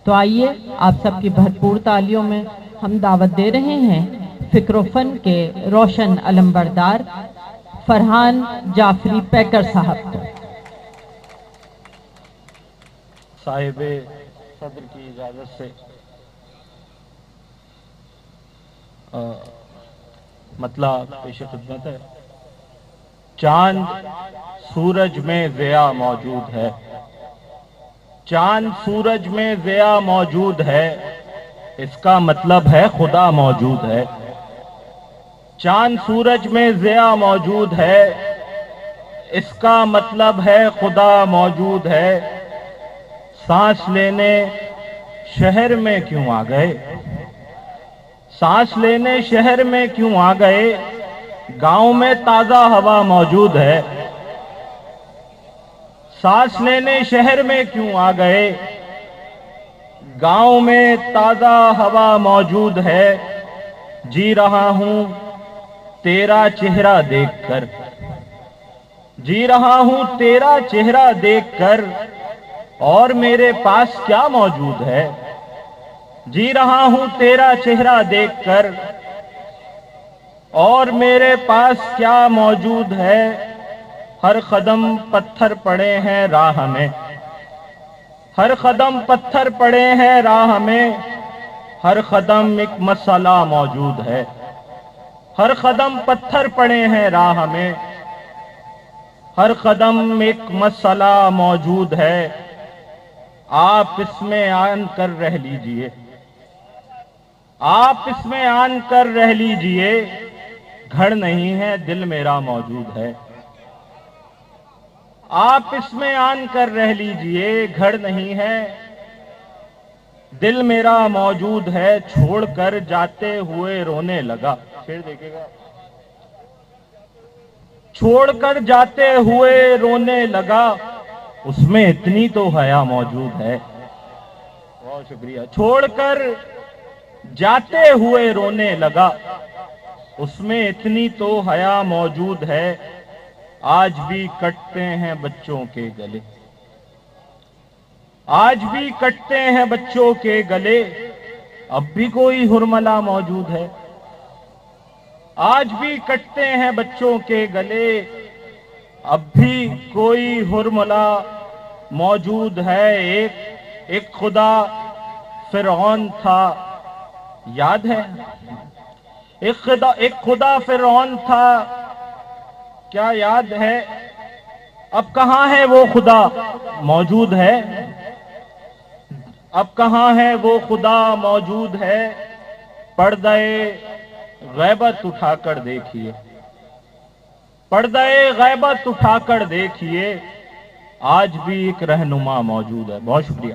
تو آئیے آپ سب کی بھرپور تالیوں میں ہم دعوت دے رہے ہیں فکر و فن کے روشن علمبردار فرحان جعفری پیکر صاحب کو۔ صاحب صدر کی اجازت سے مطلب پیش خدمت ہے۔ چاند سورج میں ضیاء موجود ہے، چاند سورج میں ضیاء موجود ہے، اس کا مطلب ہے خدا موجود ہے۔ چاند سورج میں ضیاء موجود ہے، اس کا مطلب ہے خدا موجود ہے۔ سانس لینے شہر میں کیوں آ گئے، سانس لینے شہر میں کیوں آ گئے، گاؤں میں تازہ ہوا موجود ہے۔ سانس لینے شہر میں کیوں آ گئے، گاؤں میں تازہ ہوا موجود ہے۔ جی رہا ہوں تیرا چہرہ دیکھ کر، جی رہا ہوں تیرا چہرہ دیکھ کر، اور میرے پاس کیا موجود ہے۔ جی رہا ہوں تیرا چہرہ دیکھ کر، اور میرے پاس کیا موجود ہے۔ ہر قدم پتھر پڑے ہیں راہ میں، ہر قدم پتھر پڑے ہیں راہ میں، ہر قدم ایک مسئلہ موجود ہے۔ ہر قدم پتھر پڑے ہیں راہ میں، ہر قدم ایک مسئلہ موجود ہے۔ آپ اس میں آن کر رہ لیجئے، آپ اس میں آن کر رہ لیجئے، گھر نہیں ہے دل میرا موجود ہے۔ آپ اس میں آن کر رہ لیجئے، گھر نہیں ہے دل میرا موجود ہے۔ چھوڑ کر جاتے ہوئے رونے لگا، پھر دیکھے گا، چھوڑ کر جاتے ہوئے رونے لگا، اس میں اتنی تو حیا موجود ہے۔ بہت شکریہ۔ چھوڑ کر جاتے ہوئے رونے لگا، اس میں اتنی تو حیا موجود ہے۔ آج بھی کٹتے ہیں بچوں کے گلے، آج بھی کٹتے ہیں بچوں کے گلے، اب بھی کوئی حرملہ موجود ہے۔ آج بھی کٹتے ہیں بچوں کے گلے، اب بھی کوئی حرملہ موجود ہے۔ ایک خدا فرعون تھا، یاد ہے؟ ایک خدا فرعون تھا، کیا یاد ہے؟ اب کہاں ہے وہ خدا موجود ہے؟ اب کہاں ہے وہ خدا موجود ہے؟ پردہ غیبت اٹھا کر دیکھیے، پردہ غیبت اٹھا کر دیکھیے، آج بھی ایک رہنما موجود ہے۔ بہت شکریہ۔